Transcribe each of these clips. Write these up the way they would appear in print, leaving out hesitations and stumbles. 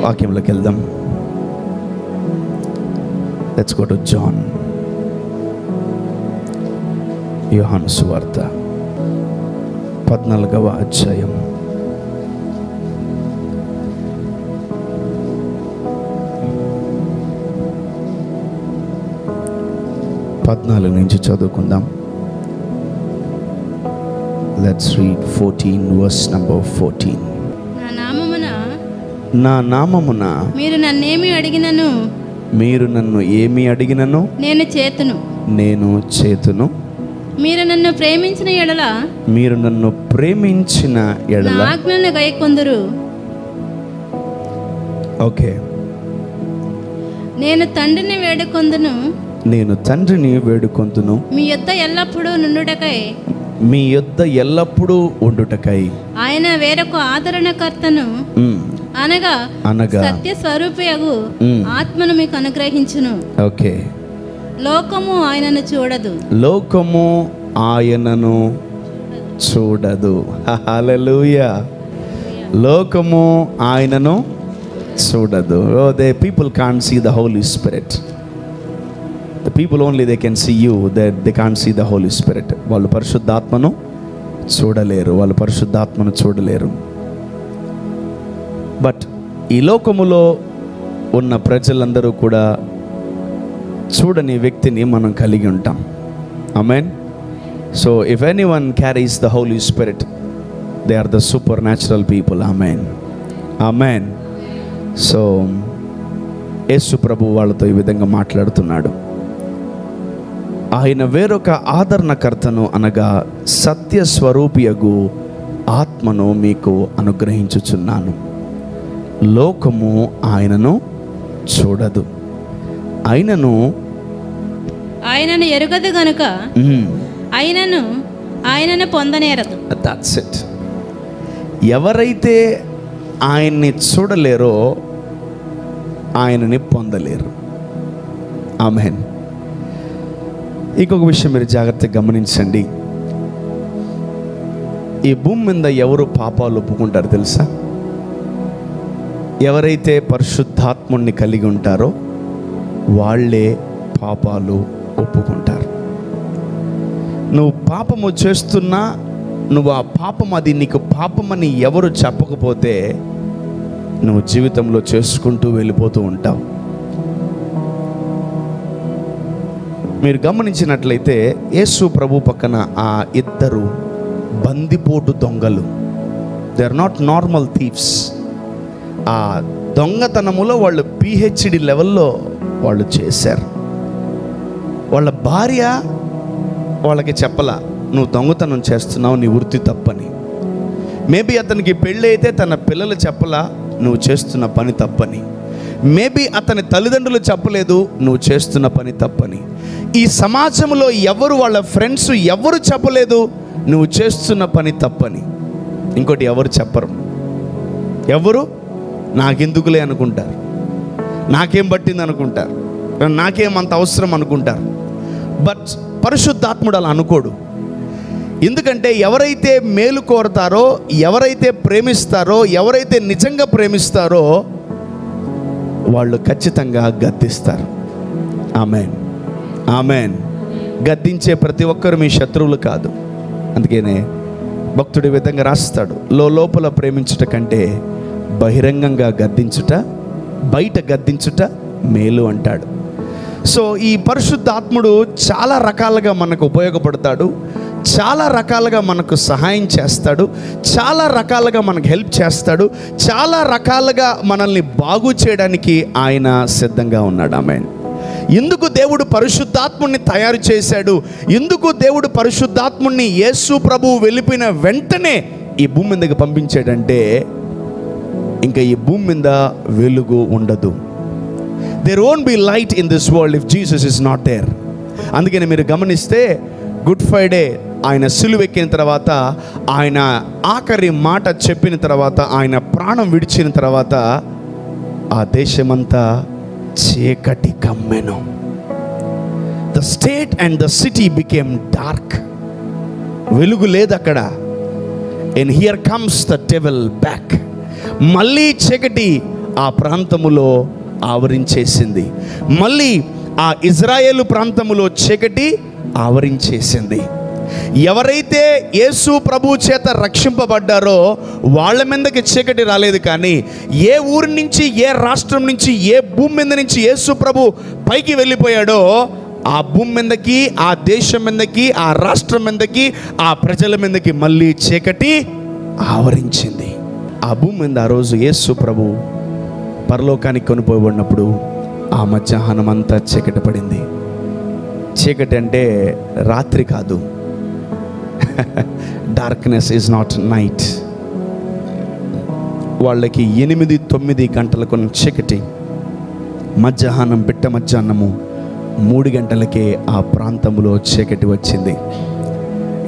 వాక్యంలోకి వెళ్దాం. Let's go to John. యోహాను సువార్త 14వ అధ్యాయం 14 నుంచి చదువుకుందాం. Let's read 14 verse number 14. నా నామమున మీరు నన్ను ఏమి అడిగినను నేను చేతును. మీరు నన్ను ప్రేమించిన ఎడల నా ఆజ్ఞలను గైకొందురు. ఓకే. నేను తండ్రిని వేడుకొందును మీ యొద్ద ఎల్లప్పుడూ ఉండుటకై ఆయన వేరొక ఆదరణకర్తను అనగా సత్య స్వరూపియగు ఆత్మను మీకు అనుగ్రహించును. ఓకే. లోకము ఆయనను చూడదు. హల్లెలూయా. లోకము ఆయనను చూడదు. They people can't see the Holi Spirit. The people only they can see you, they can't see the Holi Spirit. వాళ్ళు పరిశుద్ధాత్మను చూడలేరు. బట్ ఈ లోకములో ఉన్న ప్రజలందరూ కూడా చూడని వ్యక్తిని మనం కలిగి ఉంటాం. Amen. So if anyone carries the Holi spirit, they are the super natural people. Amen. So Yesu ప్రభు వాళ్ళతో ఈ విధంగా మాట్లాడుతున్నాడు. ఆయన వేరొక ఆదరణకర్తను అనగా సత్య స్వరూపియగు ఆత్మను మీకు అనుగ్రహించుచున్నాను. లోకము ఆయనను చూడదు, ఆయనను ఎరుగదు గనుక ఆయనను పొందనేరదు. That's it. ఎవరైతే ఆయన్ని చూడలేరో ఆయనని పొందలేరు. ఆమేన్. ఇంకొక విషయం మీరు జాగ్రత్తగా గమనించండి. ఈ భూమి మీద ఎవరు పాపాలు ఒప్పుకుంటారు తెలుసా? ఎవరైతే పరిశుద్ధాత్ముణ్ణి కలిగి ఉంటారో వాళ్ళే పాపాలు ఒప్పుకుంటారు. నువ్వు పాపము చేస్తున్నా, నువ్వు ఆ పాపం అది నీకు పాపమని ఎవరు చెప్పకపోతే నువ్వు జీవితంలో చేసుకుంటూ వెళ్ళిపోతూ ఉంటావు. మీరు గమనించినట్లయితే యేసు ప్రభు పక్కన ఆ ఇద్దరు బందిపోటు దొంగలు, they are not normal thieves. ఆ దొంగతనములో వాళ్ళు PhD లెవెల్లో వాళ్ళు చేశారు. వాళ్ళ భార్య వాళ్ళకి చెప్పలా, నువ్వు దొంగతనం చేస్తున్నావు, నీ వృత్తి తప్పని. మేబీ అతనికి పెళ్ళి అయితే తన పిల్లలు చెప్పలా, నువ్వు చేస్తున్న పని తప్పని. మేబీ అతని తల్లిదండ్రులు చెప్పలేదు, నువ్వు చేస్తున్న పని తప్పని. ఈ సమాజంలో ఎవరు, వాళ్ళ ఫ్రెండ్స్ ఎవరు చెప్పలేదు నువ్వు చేస్తున్న పని తప్పని. ఇంకోటి ఎవరు చెప్పరు. ఎవరు నాకెందుకులే అనుకుంటారు, నాకేం పట్టింది అనుకుంటారు, నాకేమంత అవసరం అనుకుంటారు. బట్ పరిశుద్ధాత్ముడు అలా అనుకోడు. ఎందుకంటే ఎవరైతే మేలు కోరతారో, ఎవరైతే ప్రేమిస్తారో, ఎవరైతే నిజంగా ప్రేమిస్తారో వాళ్ళు ఖచ్చితంగా గద్దిస్తారు. ఆమేన్. గద్దించే ప్రతి ఒక్కరు మీ శత్రువులు కాదు. అందుకనే భక్తుడి విధంగా రాస్తాడు, లోపల ప్రేమించుట కంటే బహిరంగంగా గద్దించుట, బయట గద్దించుట మేలు అంటాడు. సో ఈ పరిశుద్ధాత్ముడు చాలా రకాలుగా మనకు ఉపయోగపడతాడు, చాలా రకాలుగా మనకు సహాయం చేస్తాడు, చాలా రకాలుగా మనకు హెల్ప్ చేస్తాడు, చాలా రకాలుగా మనల్ని బాగు చేయడానికి ఆయన సిద్ధంగా ఉన్నాడు. ఆమేన్. ఎందుకు దేవుడు పరిశుద్ధాత్ముడిని తయారు చేశాడు? ఎందుకు దేవుడు పరిశుద్ధాత్ముడిని యేసు ప్రభువు వెళ్ళిపోయిన వెంటనే ఈ భూమి మీదకి పంపించాడంటే, ఇంకా ఈ భూమి మీద వెలుగు ఉండదు. There won't be light in this world if Jesus is not there. అందుకని మీరు గమనిస్తే గుడ్ ఫ్రైడే ఆయన సిలువెక్కిన తర్వాత, ఆయన ఆఖరి మాట చెప్పిన తర్వాత, ఆయన ప్రాణం విడిచిన తర్వాత ఆ దేశమంతా చీకటి కమ్మెను. The state and the city became dark. వెలుగు లేదు అక్కడ. And here comes the devil back. మళ్ళీ చీకటి ఆ ప్రాంతములో ఆవరించేసింది. మళ్ళీ ఆ ఇజ్రాయేలు ప్రాంతములో చీకటి ఆవరించేసింది. ఎవరైతే యేసు ప్రభు చేత రక్షింపబడ్డారో వాళ్ళ మీదకి చీకటి రాలేదు. కానీ ఏ ఊరి నుంచి, ఏ రాష్ట్రం నుంచి, ఏ భూమి మీద నుంచి యేసు ప్రభు పైకి వెళ్ళిపోయాడో ఆ భూమి మీదకి, ఆ దేశం మీదకి, ఆ రాష్ట్రం మీదకి, ఆ ప్రజల మీదకి మళ్ళీ చీకటి ఆవరించింది. ఆ భూమి మీద ఆ రోజు యేసు ప్రభు పరలోకానికి కొనిపోబడినప్పుడు ఆ మధ్యాహ్నం అంతా చీకటి పడింది. చీకటి అంటే రాత్రి కాదు. Darkness is not night. వాళ్ళకి 8-9 గంటలకు చీకటి, మధ్యాహ్నం బిట్ట మధ్యాహ్నము 3 గంటలకే ఆ ప్రాంతంలో చీకటి వచ్చింది.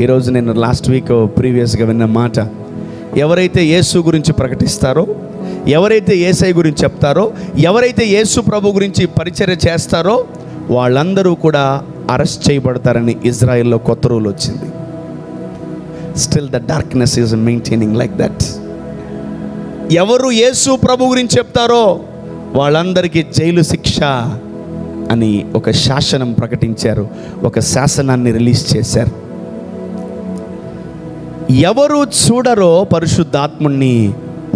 ఈరోజు నేను లాస్ట్ వీక్ ప్రీవియస్గా విన్న మాట, ఎవరైతే యేసు గురించి ప్రకటిస్తారో, ఎవరైతే యేసయ్య గురించి చెప్తారో, ఎవరైతే యేసు ప్రభు గురించి పరిచర్య చేస్తారో వాళ్ళందరూ కూడా అరెస్ట్ చేయబడతారని ఇజ్రాయెల్లో కొత్త రూల్ వచ్చింది. Still the darkness is maintaining like that. ఎవరు యేసు ప్రభు గురించి చెప్తారో వాళ్ళందరికీ జైలు శిక్ష అని ఒక శాసనం ప్రకటించారు, ఒక శాసనాన్ని రిలీజ్ చేశారు. ఎవరు చూడరో పరిశుద్ధాత్ముణ్ణి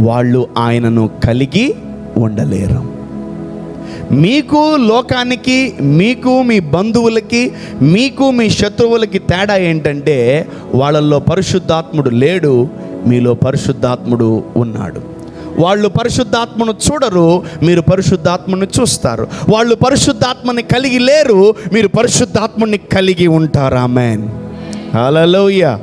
వాళ్ళు ఆయనను కలిగి ఉండలేరు. మీకు లోకానికి, మీకు మీ బంధువులకి, మీకు మీ శత్రువులకి తేడా ఏంటంటే వాళ్ళల్లో పరిశుద్ధాత్ముడు లేడు, మీలో పరిశుద్ధాత్ముడు ఉన్నాడు. వాళ్ళు పరిశుద్ధాత్మను చూడరు, మీరు పరిశుద్ధాత్మను చూస్తారు. వాళ్ళు పరిశుద్ధాత్మని కలిగి లేరు, మీరు పరిశుద్ధాత్మని కలిగి ఉంటారు. Amen, hallelujah.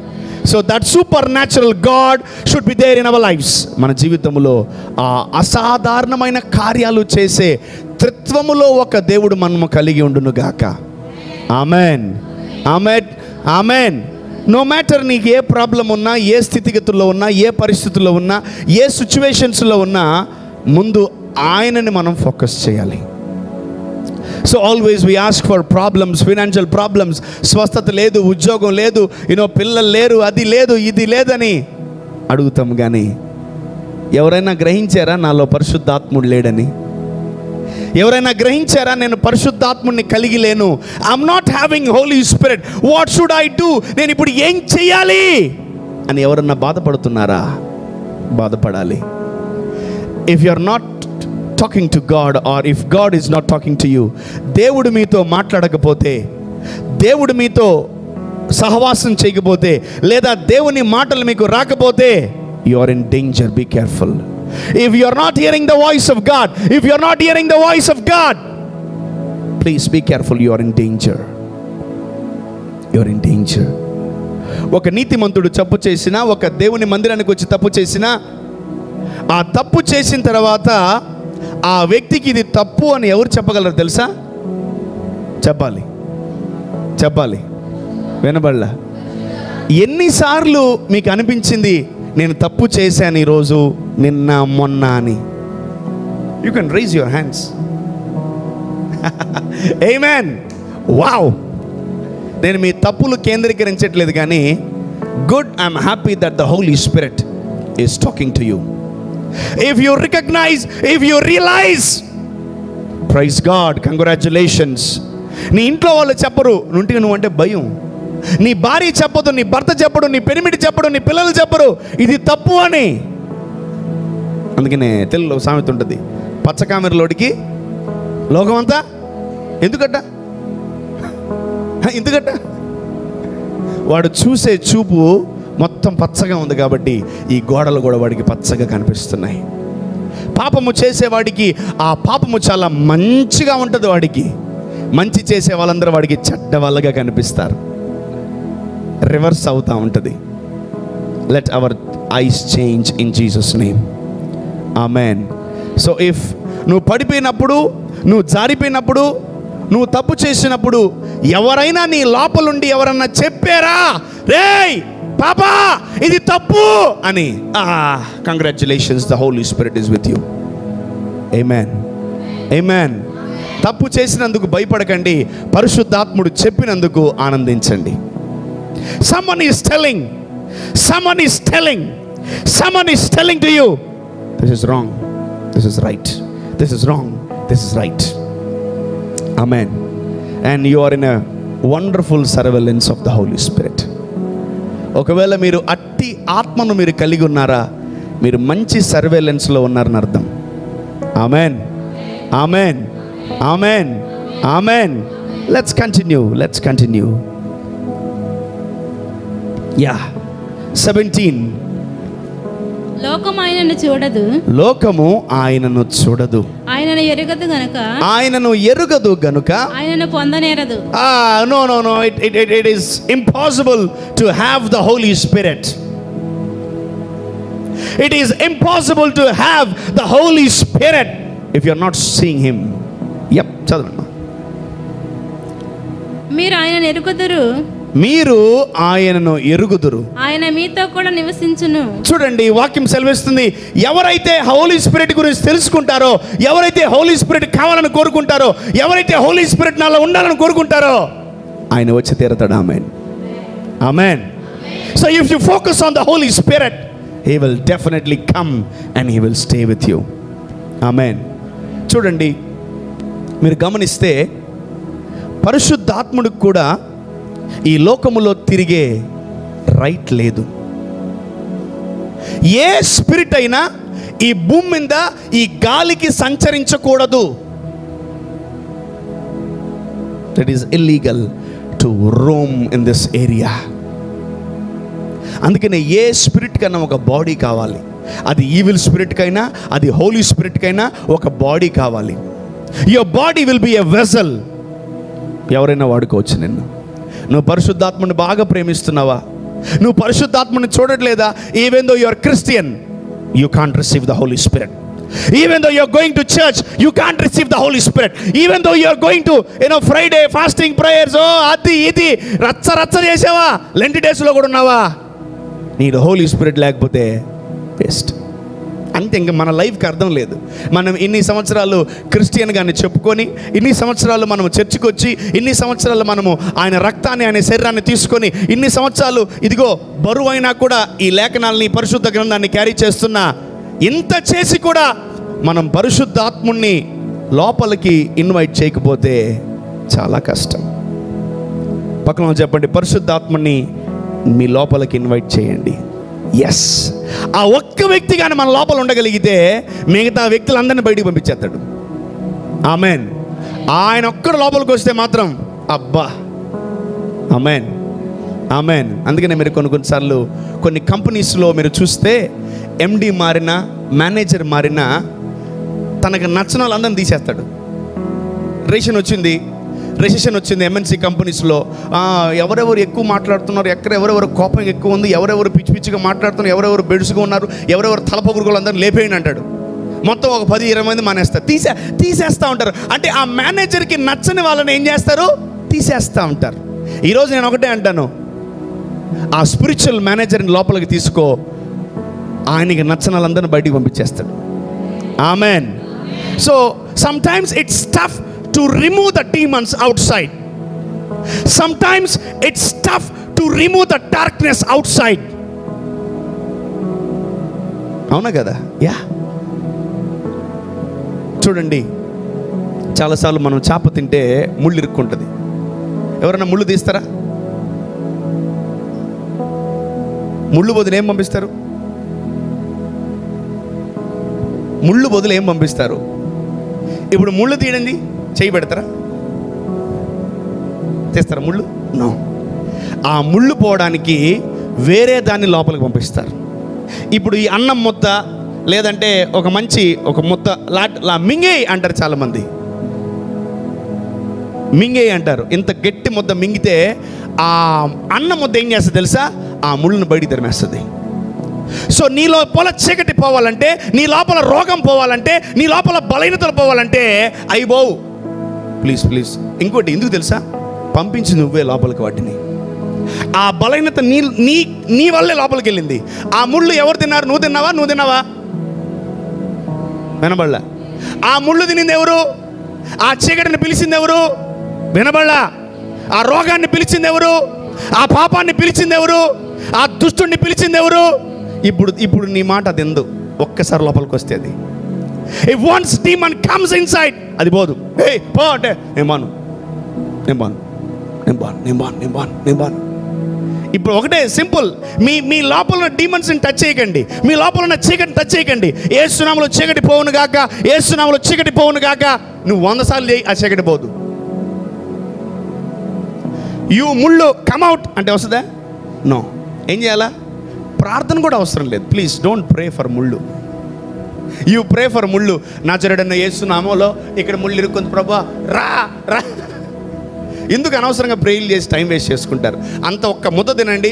So that super natural God should be there in our lives. మన జీవితంలో ఆ అసాధారణమైన కార్యాలు చేసే త్రిత్వములో ఒక దేవుడు మనము కలిగి ఉండును గాక. ఆమెన్, ఆమెన్, ఆమెన్. నో మ్యాటర్ నీకు ఏ ప్రాబ్లం ఉన్నా, ఏ స్థితిగతుల్లో ఉన్నా, ఏ పరిస్థితుల్లో ఉన్నా, ఏ సిచ్యువేషన్స్లో ఉన్నా, ముందు ఆయనని మనం ఫోకస్ చేయాలి. So always we ask for problems, financial problems, స్వస్థత లేదు, ఉద్యోగం లేదు, పిల్లలు లేరు, అది లేదు, ఇది లేదని అడుగుతాం. కానీ ఎవరైనా గ్రహించారా నాలో పరిశుద్ధాత్ముడు లేడని? ఎవరైనా గ్రహించారా నేను పరిశుద్ధాత్ముడిని కలిగి లేను? I'm not having Holy Spirit, what should I do? నేను ఇప్పుడు ఏం చెయ్యాలి అని ఎవరన్నా బాధపడుతున్నారా? బాధపడాలి. If you are not talking to God, or if God is not talking to you, దేవుడు మీతో మాట్లాడకపోతే, దేవుడు మీతో సహవాసం చేయకపోతే, లేదా దేవుని మాటలు మీకు రాకపోతే, you are in danger. Be careful. If you are not hearing the voice of God, if you are not hearing the voice of God, please be careful. You are in danger. You are in danger. ఒక నీతిమంతుడు తప్పు చేసినా, ఒక దేవుని మందిరానికి వచ్చి తప్పు చేసినా, ఆ తప్పు చేసిన తర్వాత ఆ వ్యక్తికి ఇది తప్పు అని ఎవరు చెప్పగలరు తెలుసా? చెప్పాలి, చెప్పాలి. వినబడలా? ఎన్నిసార్లు మీకు అనిపించింది నేను తప్పు చేశాను ఈరోజు, నిన్న, మొన్న అని? You can raise your hands. ఆమేన్. వావ్. నేను మీ తప్పులు కేంద్రీకరించట్లేదు, కానీ good, I'm happy that the Holi Spirit is talking to you. If you recognize, if you realize, praise God, congratulations. నీ ఇంట్లో వాళ్ళు చెప్పరు, నువ్వు అంటే భయం. నీ భార్య చెప్పదు, నీ భర్త చెప్పడు, నీ పెనిమిటి చెప్పడు, నీ పిల్లలు చెప్పరు ఇది తప్పు అని. అందుకనే తెలుగులో సామెత ఉంటుంది, పచ్చకామెరలోడికి లోకం అంతా. ఎందుకట? ఎందుకట? వాడు చూసే చూపు మొత్తం పచ్చగా ఉంది కాబట్టి ఈ గోడలు కూడా వాడికి పచ్చగా కనిపిస్తున్నాయి. పాపము చేసేవాడికి ఆ పాపము చాలా మంచిగా ఉంటుంది, వాడికి మంచి చేసే వాళ్ళందరూ వాడికి చెడ్డ వాళ్ళగా కనిపిస్తారు. రివర్స్ అవుతూ ఉంటుంది. Let our eyes change in Jesus name. Amen. So if నువ్వు పడిపోయినప్పుడు, నువ్వు జారిపోయినప్పుడు, నువ్వు తప్పు చేసినప్పుడు ఎవరైనా నీ లోపలుండి ఎవరన్నా చెప్పారా, రేయ్ పాపా ఇది తప్పు అని, congratulations, the Holi spirit is with you. Amen, amen. తప్పు చేసినందుకు భయపడకండి, పరిశుద్ధాత్ముడు చెప్పినందుకు ఆనందించండి. someone is telling to you this is wrong. This is right, this is wrong, this is right. ఆమేన్. And you are in a wonderful surveillance of the Holi Spirit. ఒకవేళ మీరు అట్టి ఆత్మను మీరు కలిగి ఉన్నారా, మీరు మంచి సర్వేలెన్స్లో ఉన్నారని అర్థం. Amen, amen, amen, amen. Let's continue. యా 17. లోకము ఆయనను చూడదు, లోకము ఆయనను చూడదు, ఆయనను ఎరుగదు గనుక ఆయనను పొందనేరదు. No, it is impossible to have the Holy Spirit. It is impossible to have the Holy Spirit if you are not seeing him. Yep, చదవండి. మీరు ఆయనను ఎరుగుదురు, ఆయన మీతో కూడా నివసించును. చూడండి, వాక్యం సెలవిస్తుంది, ఎవరైతే హోలీ స్పిరిట్ గురించి తెలుసుకుంటారో, ఎవరైతే హోలీ స్పిరిట్ కావాలని కోరుకుంటారో, ఎవరైతే హోలీ స్పిరిట్ నాలో ఉండాలని కోరుకుంటారో, ఆయన వచ్చి తీరతాడు. Amen, amen. So if you focus on the Holi spirit, he will definitely come and he will stay with you. ఆమేన్. చూడండి, మీరు గమనిస్తే పరిశుద్ధాత్ముడికి కూడా ఈ లోకములో తిరిగే రైట్ లేదు. ఏ స్పిరిట్ అయినా ఈ భూమి మీద ఈ గాలికి సంచరించకూడదు. It is illegal to roam in this area. అందుకనే ఏ స్పిరిట్ కన్నా ఒక బాడీ కావాలి. అది ఈవిల్ స్పిరిట్ కైనా, అది హోలీ స్పిరిట్ కైనా ఒక బాడీ కావాలి. Your body will be a vessel. ఎవరైనా వాడుకోవచ్చు నిన్ను. నువ్వు పరిశుద్ధాత్మని బాగా ప్రేమిస్తున్నావా? నువ్వు పరిశుద్ధాత్మని చూడట్లేదా? Even though you are Christian, you can't receive the Holi spirit. Even though you are going to church, you can't receive the Holy Spirit. Even though you are going to, Friday fasting prayers, adi idi ratsa చేసావా, Lent days లో కూడా ఉన్నావా, నీకు Holi spirit లేకపోతే waste. అంతే, ఇంకా మన లైఫ్కి అర్థం లేదు. మనం ఇన్ని సంవత్సరాలు క్రిస్టియన్గానే చెప్పుకొని, ఇన్ని సంవత్సరాలు మనము చర్చికి వచ్చి, ఇన్ని సంవత్సరాలు మనము ఆయన రక్తాన్ని, ఆయన శరీరాన్ని తీసుకొని, ఇన్ని సంవత్సరాలు ఇదిగో బరువు అయినా కూడా ఈ లేఖనాలని, పరిశుద్ధ గ్రంథాన్ని క్యారీ చేస్తున్నా, ఇంత చేసి కూడా మనం పరిశుద్ధాత్ముణ్ణి లోపలికి ఇన్వైట్ చేయకపోతే చాలా కష్టం. పక్కన చెప్పండి, పరిశుద్ధాత్ముణ్ణి మీ లోపలికి ఇన్వైట్ చేయండి. ఎస్, ఆ ఒక్క వ్యక్తి కానీ మన లోపల ఉండగలిగితే మిగతా వ్యక్తులందరినీ బయటికి పంపించేస్తాడు. ఆమెన్. ఆయన ఒక్కడు లోపలికి వస్తే మాత్రం అబ్బా, ఆమెన్, ఆమెన్. అందుకనే మీరు కొన్నిసార్లు కొన్ని కంపెనీస్లో మీరు చూస్తే ఎండి మారినా, మేనేజర్ మారినా, తనకు నచ్చిన వాళ్ళందరినీ తీసేస్తాడు. రెసిషన్ వచ్చింది ఎంఎన్సీ కంపెనీస్లో. ఎవరెవరు ఎక్కువ మాట్లాడుతున్నారు, ఎవరెవరు కోపం ఎక్కువ ఉంది, ఎవరెవరు పిచ్చిగా మాట్లాడుతున్నారు, ఎవరెవరు బెడుసుగా ఉన్నారు, ఎవరెవరు తలపొగురులు అందరూ లేపేయండి అంటాడు. మొత్తం ఒక 10-20 మంది మానేస్తారు, తీసేస్తూ ఉంటారు. అంటే ఆ మేనేజర్కి నచ్చని వాళ్ళని ఏం చేస్తారు, తీసేస్తూ ఉంటారు. ఈరోజు నేను ఒకటే అంటాను, ఆ స్పిరిచువల్ మేనేజర్ని లోపలికి తీసుకో, ఆయనకి నచ్చని వాళ్ళందరినీ బయటికి పంపించేస్తాడు. Amen. So sometimes it's tough to remove the demons outside. Sometimes it's tough to remove the darkness outside. అవునా కదా? యా. చూడండి, చాలాసార్లు మనం చేప తింటే ముళ్ళు ఇరుక్కుంటుంది. ఎవరైనా ముళ్ళు తీస్తారా? ముళ్ళు బదులు ఏం పంపిస్తారు? ముళ్ళు బదులు ఏం పంపిస్తారు? ఇప్పుడు ముళ్ళు తీయండి, చేయి పెడతారా? తీస్తారా ముళ్ళు? నో. ఆ ముళ్ళు పోవడానికి వేరే దాన్ని లోపలికి పంపిస్తారు. ఇప్పుడు ఈ అన్నం ముద్ద, లేదంటే ఒక ముద్ద మింగేయి అంటారు చాలామంది. మింగేయి అంటారు. ఇంత గట్టి ముద్ద మింగితే ఆ అన్నం ముద్ద ఏం చేస్తుంది తెలుసా? ఆ ముళ్ళను బయటికి తరిమేస్తుంది. సో నీ లోపల చీకటి పోవాలంటే, నీ లోపల రోగం పోవాలంటే, నీ లోపల బలహీనతలు పోవాలంటే అయిపోవు. ప్లీజ్. ఇంకోటి ఎందుకు తెలుసా? పంపించి నువ్వే లోపలికి వాటిని. ఆ బలహీనత నీ వల్లే లోపలికి వెళ్ళింది. ఆ ముళ్ళు ఎవరు తిన్నారు? నువ్వు తిన్నావా? వినబడలా. ఆ ముళ్ళు తినింది ఎవరు? ఆ చీకటిని పిలిచింది ఎవరు? వినబడలా. ఆ రోగాన్ని పిలిచింది ఎవరు? ఆ పాపాన్ని పిలిచింది ఎవరు? ఆ దుష్టుడిని పిలిచింది ఎవరు? ఇప్పుడు నీ మాట అది ఎందు ఒక్కసారి లోపలికి వస్తే అది If once demon comes inside, అది పోదు. Hey, పో అంటే నేను బాను. ఇప్పుడు ఒకటే సింపుల్, మీ లోపల ఉన్న డీమన్స్ని టచ్ చేయకండి, మీ లోపల ఉన్న చీకటిని టచ్ చేయకండి. యేసు నామములో చీకటి పోవును గాక, యేసు నామములో చీకటి పోవును గాక. నువ్వు 100 సార్లు చేయి, ఆ చీకటి పోదు. యూ ముళ్ళు కమ్అవుట్ అంటే వస్తుందా? నో. ఏం చేయాలా? ప్రార్థన కూడా అవసరం లేదు. ప్లీజ్ డోంట్ ప్రే ఫర్ ముళ్ళు. యూ ప్రే ఫర్ ముళ్ళు. నజరేయుడైన యేసు నామములో ఇక్కడ ముళ్ళు ఇరుక్కుంది ప్రభువా, రా రా. ఎందుకు అనవసరంగా ప్రేయర్లు చేసి టైం వేస్ట్ చేసుకుంటారు? అంత ఒక్క ముద్ద తినండి,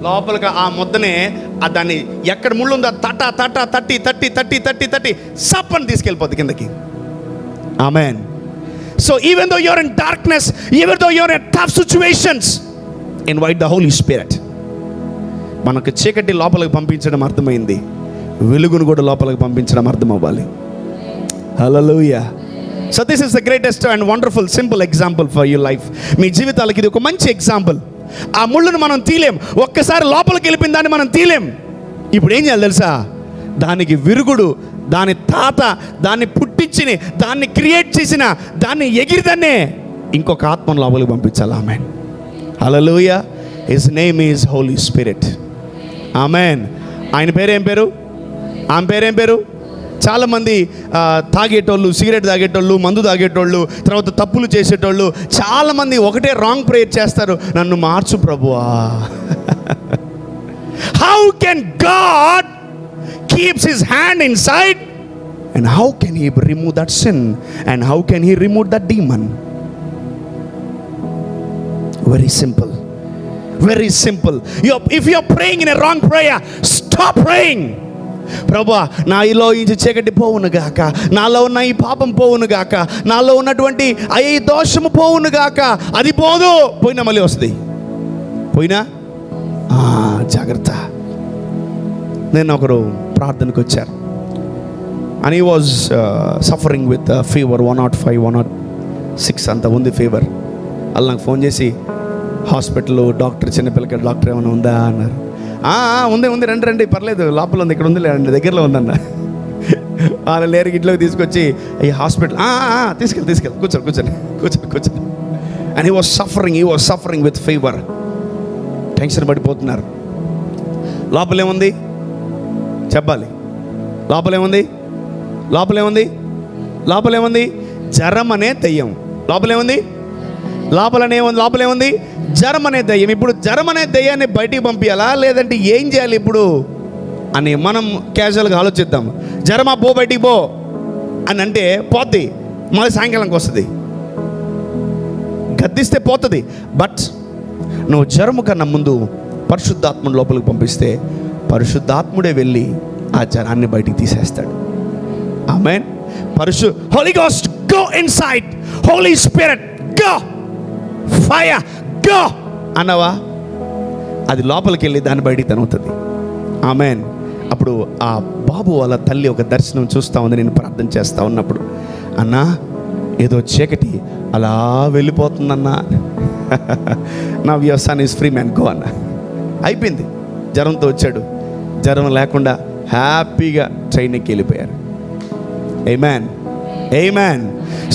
లోపలికి ఆ ముద్దనే దాన్ని ఎక్కడ ముళ్ళు ఉందో తట్టి సప్ అని తీసుకెళ్ళిపోద్ది కిందకి. Amen. So even though you're in darkness, even though you're in tough situations, invite the Holi spirit. మనకు చీకటి లోపలికి పంపించడం అర్థమైంది, వెలుగును కూడా లోపలికి పంపించడం అర్థం అవ్వాలి. Hallelujah. So this is the greatest and wonderful simple example for your life. మీ జీవితాలకి ఇది ఒక మంచి ఎగ్జాంపుల్. ఆ ముళ్ళును మనం తీలేం, ఒక్కసారి లోపలికి వెళ్ళిపోయిన దాన్ని మనం తీలేం. ఇప్పుడు ఏం చేయాలి తెలుసా? దానికి విరుగుడు, దాని తాత, దాన్ని పుట్టించిన, దాన్ని క్రియేట్ చేసిన, దాన్ని ఎగిరిదాన్నే ఇంకొక ఆత్మను లోపలికి పంపించాలి. Amen. Hallelujah. His name is holy spirit. Amen. ఆయన పేరేం పేరు? ఆమె పేరేం పేరు? చాలామంది తాగేటోళ్ళు, సిగరెట్ తాగేటోళ్ళు, మందు తాగేటోళ్ళు, తర్వాత తప్పులు చేసేటోళ్ళు, చాలామంది ఒకటే రాంగ్ ప్రేయర్ చేస్తారు, నన్ను మార్చు ప్రభువా. How can God keeps his hand inside and how can he remove that sin and how can he remove that demon? Very simple, very simple. If you are praying in a wrong prayer, stop praying. ప్రభువా, నాలో ఈ చీకటి పోవును గాక, నాలో ఉన్న ఈ పాపం పోవును గాక, నాలో ఉన్నటువంటి ఈ దోషము పోవును గాక. అది పోదు, పోయినా మళ్ళీ వస్తుంది. పోయినా జాగ్రత్త. నేను ఒకరు ప్రార్థనకు వచ్చారు, and he was suffering with fever 105, 106 అంత ఉంది ఫీవర్. వాళ్ళు నాకు ఫోన్ చేసి, హాస్పిటల్ డాక్టర్, చిన్నపిల్లకి డాక్టర్ ఏమైనా ఉందా అన్నారు. ఉంది రండి పర్లేదు, లోపల ఉంది, ఇక్కడ ఉంది లేదండి, దగ్గరలో ఉందన్న. వాళ్ళు లేరు, ఇంట్లోకి తీసుకొచ్చి ఈ హాస్పిటల్ తీసుకెళ్ళి కూర్చొని. And he was suffering with fever. Tension పడిపోతున్నారు. లోపలేముంది చెప్పాలి? లోపలేముంది జ్వరం అనే దెయ్యం. లోపలేముంది జ్వరం అనే దయ్యం. ఇప్పుడు జ్వరం అనే దయ్యాన్ని బయటికి పంపించాలా లేదంటే ఏం చేయాలి ఇప్పుడు అని మనం క్యాజువల్గా ఆలోచిద్దాం. జ్వరమా, పో బయటికి పో అని అంటే పోద్ది, మళ్ళీ సాయంకాలంకి వస్తుంది, గద్దిస్తే పోతుంది. బట్ నువ్వు జ్వరము కన్నా ముందు పరిశుద్ధాత్మను లోపలికి పంపిస్తే పరిశుద్ధాత్ముడే వెళ్ళి ఆ జ్వరాన్ని బయటికి తీసేస్తాడు. Amen. Holy ghost go inside, holy spirit go, fire go అన్నవా, అది లోపలికి వెళ్ళి దాన్ని బయటికి తనుతుంది. ఆమేన్. అప్పుడు ఆ బాబు వాళ్ళ తల్లి ఒక దర్శనం చూస్తూ ఉంది. నేను ప్రార్థన చేస్తూ ఉన్నప్పుడు, అన్నా ఏదో చీకటి అలా వెళ్ళిపోతుందన్నా, నా your son is free man, go అన్న. అయిపోయింది. జ్వరంతో వచ్చాడు, జ్వరం లేకుండా హ్యాపీగా ట్రైన్ ఎక్కి వెళ్ళిపోయారు. ఆమేన్.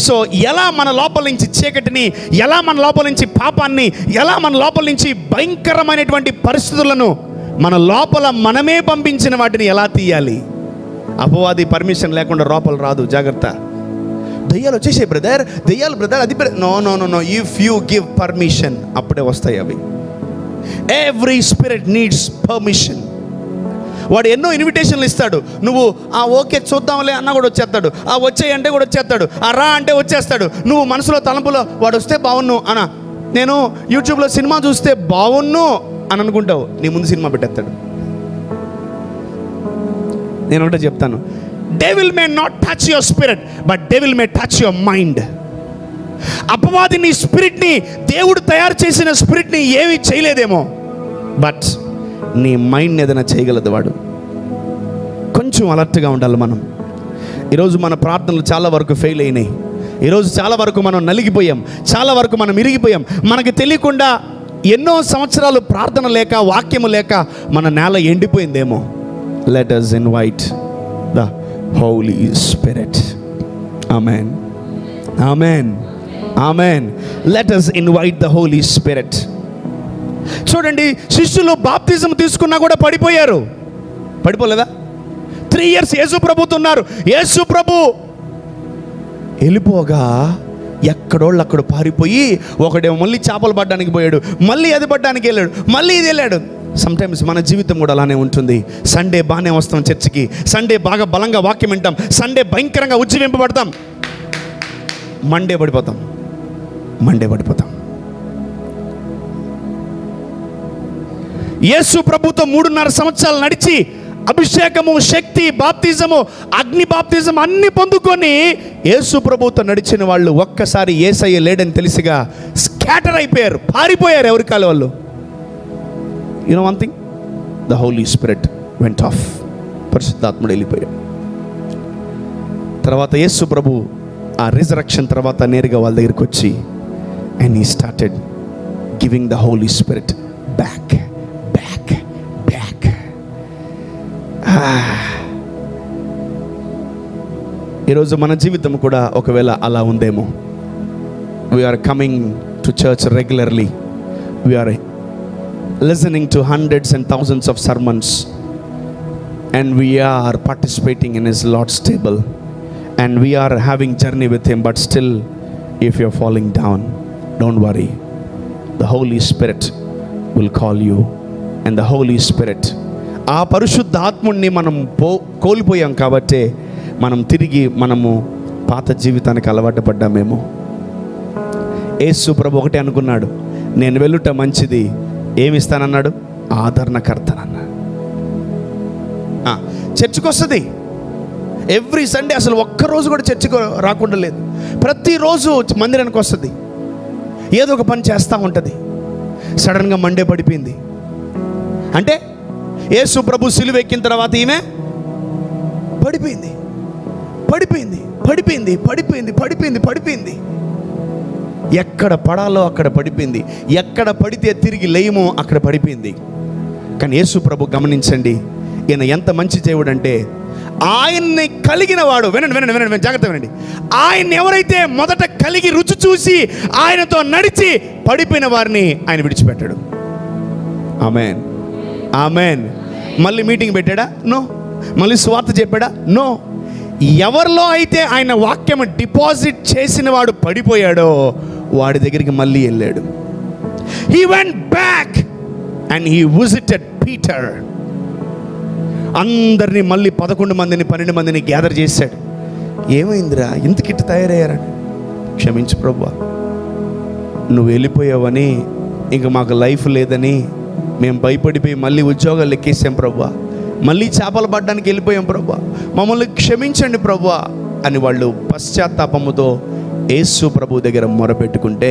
సో ఎలా మన లోపల నుంచి చీకటిని, ఎలా మన లోపల నుంచి పాపాన్ని, ఎలా మన లోపల నుంచి భయంకరమైనటువంటి పరిస్థితులను మన లోపల మనమే పంపించిన వాటిని ఎలా తీయాలి? అపవాది పర్మిషన్ లేకుండా లోపల రాదు, జాగ్రత్త. దయ్యాలు వచ్చేసాయి బ్రదర్, అది no. If you give permission అప్పుడే వస్తాయి అవి. Every spirit needs permission. వాడు ఎన్నో ఇన్విటేషన్లు ఇస్తాడు. నువ్వు ఓకే చూద్దాంలే అన్న కూడా వచ్చేస్తాడు, వచ్చేయి అంటే కూడా వచ్చేస్తాడు, రా అంటే వచ్చేస్తాడు. నువ్వు మనసులో తలంపులో వాడు వస్తే బాగున్ను అన్న, నేను యూట్యూబ్లో సినిమా చూస్తే బాగున్ను అని అనుకుంటావు, నీ ముందు సినిమా పెట్టేస్తాడు. నేను ఒకటే చెప్తాను, devil may not touch your spirit, but devil May touch your mind. అపవాది నీ స్పిరిట్ని, దేవుడు తయారు చేసిన స్పిరిట్ని ఏమీ చేయలేదేమో, బట్ నీ మైండ్ ఏదైనా చేయగలదు వాడు. కొంచెం అలర్ట్గా ఉండాలి మనం. ఈరోజు మన ప్రార్థనలు చాలా వరకు ఫెయిల్ అయినాయి. ఈరోజు చాలా వరకు మనం నలిగిపోయాం, చాలా వరకు మనం ఇరిగిపోయాం. మనకు తెలియకుండా ఎన్నో సంవత్సరాలు ప్రార్థన లేక, వాక్యము లేక మన నేల ఎండిపోయిందేమో. Let us invite the Holy Spirit. Amen. Amen. Amen. Let us invite the Holy Spirit. చూడండి, శిష్యులు బాప్తిజం తీసుకున్నా కూడా పడిపోయారు. పడిపోలేదా? 3 years యేసు ప్రభుతో ఉన్నారు. యేసు ప్రభు వెళ్ళిపోగా ఎక్కడోళ్ళు అక్కడ పారిపోయి, ఒకడేమో మళ్ళీ చేపలు పడ్డానికి పోయాడు, మళ్ళీ అది పడ్డానికి వెళ్ళాడు, మళ్ళీ ఇది వెళ్ళాడు. సమ్టైమ్స్ మన జీవితం కూడా అలానే ఉంటుంది. సండే బాగానే వస్తాం చర్చికి, సండే బాగా బలంగా వాక్యం వింటాం, సండే భయంకరంగా ఉజ్జీవింపబడతాం, మండే పడిపోతాం. యేసు ప్రభుతో 3.5 సంవత్సరాలు నడిచి అభిషేకము, శక్తి, బాప్తిజము, అగ్ని బాప్తిజం అన్ని పొందుకొని యేసు ప్రభుతో నడిచిన వాళ్ళు ఒక్కసారి యేసయ్య లేడని తెలిసిగా స్కాటర్ అయిపోయారు, పారిపోయారు ఎవరి కాలు వాళ్ళు. You know one thing, the Holi Spirit went off. పరిశుద్ధాత్ముడు వెళ్ళిపోయాడు. తర్వాత యేసు ప్రభు ఆ రిజరక్షన్ తర్వాత నేరుగా వాళ్ళ దగ్గరికి వచ్చి and he started giving the Holi Spirit back. ఈరోజు మన జీవితం కూడా ఒకవేళ అలా ఉందేమో. We are coming to church regularly, we are listening to hundreds and thousands of sermons, and we are participating in his Lord's table, and we are having journey with him. But still, if you're falling down, don't worry, the Holy Spirit will call you, and the Holy Spirit, ఆ పరిశుద్ధ ఆత్ముడిని మనం కోల్పోయాం కాబట్టి మనం తిరిగి మనము పాత జీవితానికి అలవాటు పడ్డామేమో. యేసు ప్రభు ఒకటే అనుకున్నాడు, నేను వెళ్ళుట మంచిది, ఏమిస్తానన్నాడు? ఆదరణకర్తనన్నాడు. చర్చికి వస్తుంది ఎవ్రీ సండే, అసలు ఒక్కరోజు కూడా చర్చికి రాకుండా లేదు. ప్రతిరోజు మందిరానికి వస్తుంది, ఏదో ఒక పని చేస్తూ ఉంటుంది. సడన్గా మండే పడిపోయింది అంటే యేసు ప్రభు సిలువ ఎక్కిన తర్వాత ఈమె పడిపోయింది. ఎక్కడ పడాలో అక్కడ పడిపోయింది, ఎక్కడ పడితే తిరిగి లేయమో అక్కడ పడిపోయింది. కానీ యేసు ప్రభు గమనించండి, ఈయన ఎంత మంచి దేవుడు అంటే, ఆయన్ని కలిగిన వాడు, వినండి జాగ్రత్త వినండి, ఆయన్ని ఎవరైతే మొదట కలిగి రుచి చూసి ఆయనతో నడిచి పడిపోయిన వారిని ఆయన విడిచిపెట్టాడు. Amen, amen. మళ్ళీ మీటింగ్ పెట్టాడా? నో. మళ్ళీ స్వార్థ చెప్పాడా? నో. ఎవరిలో అయితే ఆయన వాక్యం డిపాజిట్ చేసిన వాడు పడిపోయాడో వాడి దగ్గరికి మళ్ళీ వెళ్ళాడు. He went back and he visited Peter. అందరినీ మళ్ళీ 11 మందిని 12 మందిని గ్యాదర్ చేశాడు. ఏమైందిరా ఇంతకిట్టు తయారయ్యారని? క్షమించు ప్రభువా, నువ్వు వెళ్ళిపోయావని, ఇంక మాకు లైఫ్ లేదని మేము భయపడిపోయి మళ్ళీ ఉద్యోగాలు ఎక్కేసాం ప్రభువా, మళ్ళీ చేపలు పడడానికి వెళ్ళిపోయాం ప్రభువా, మమ్మల్ని క్షమించండి ప్రభువా అని వాళ్ళు పశ్చాత్తాపముతో యేసు ప్రభు దగ్గర మొరపెట్టుకుంటే,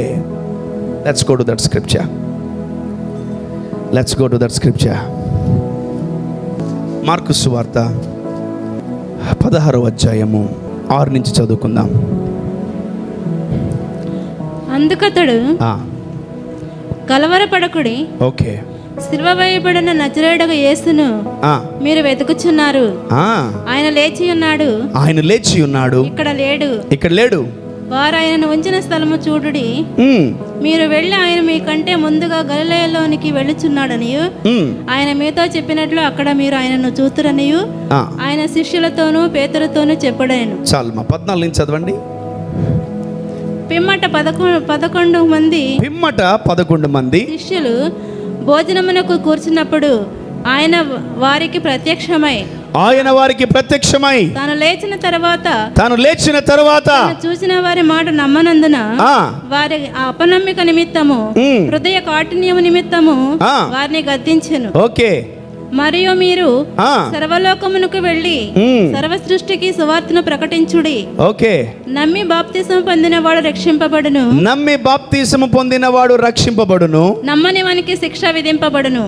let's go to that scripture. Mark సువార్త 16వ అధ్యాయము 6 నుంచి చదువుకుందాం. అందుకతడు కలవరపడకుడి, ఓకే, సిలువ వేయబడిన నజరేయుడగు యేసును మీరు వెతుకుచున్నారు. ఆయన లేచి ఉన్నాడు, ఇక్కడ లేడు. వారు ఆయనను ఉంచిన స్థలము చూడుడి. మీరు వెళ్ళి ఆయన మీకంటే ముందుగా గలిలయలోనికి వెళ్ళుచున్నాడనియు, ఆయన మీతో చెప్పినట్లు అక్కడ మీరు ఆయనను చూతురనియు ఆయన శిష్యులతోనూ పేతురుతోనూ చెప్పడేను. చాలు, 14 నుంచి చదవండి. పిమ్మట 11 మంది శిష్యులు భోజనమునకు కూర్చున్నప్పుడు ఆయన వారికి ప్రత్యక్షమై తాను లేచిన తర్వాత చూసిన వారి మాట నమ్మనందున వారి అపనమ్మిక నిమిత్తము హృదయ కాఠిన్యము నిమిత్తము వారిని గద్దించెను. ఓకే. మరియు మీరు సర్వలోకమునకు వెళ్ళి సర్వ సృష్టికి సువార్తను ప్రకటించుడి. ఓకే. నమ్మి బాప్తిసము పొందినవాడు రక్షింపబడును, నమ్మని వానికి శిక్ష విధింపబడును.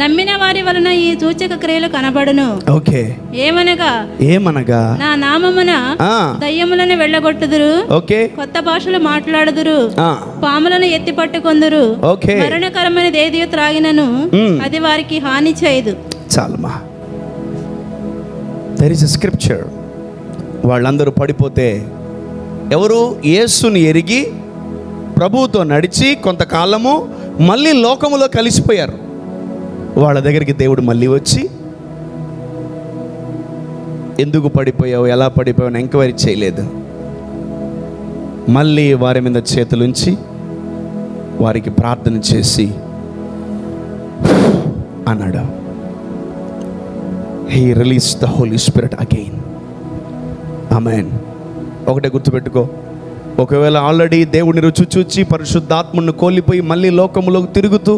నమ్మిన వారి వలన ఈ సూచక క్రియలు కనబడును. ఓకే. ఏమనగా నా నామమున దయ్యములను వెళ్ళగొట్టుదురు, కొత్త భాషలు మాట్లాడుదురు, పాములను ఎత్తి పట్టుకొందురు, మరణకరమైన ఏదియో త్రాగినను అది వారికి హాని చేయదు. చాలమా. There is a scripture వాళ్ళందరూ పడిపోతే ఎవరు? యేసుని ఎరిగి ప్రభువుతో నడిచి కొంతకాలము మళ్ళీ లోకములో కలిసిపోయారు. వాళ్ళ దగ్గరికి దేవుడు మళ్ళీ వచ్చి ఎందుకు పడిపోయావు, ఎలా పడిపోయావు ఎంక్వైరీ చేయలేదు. మళ్ళీ వారి మీద చేతులుంచి వారికి ప్రార్థన చేసి అన్నాడు, he release the Holi spirit again. Amen. ఒకటే గుర్తుపెట్టుకో, ఒకవేళ ఆల్రెడీ దేవుడిని రుచి చూచి పరిశుద్ధాత్మను కోల్పోయి మళ్ళీ లోకములోకి తిరుగుతూ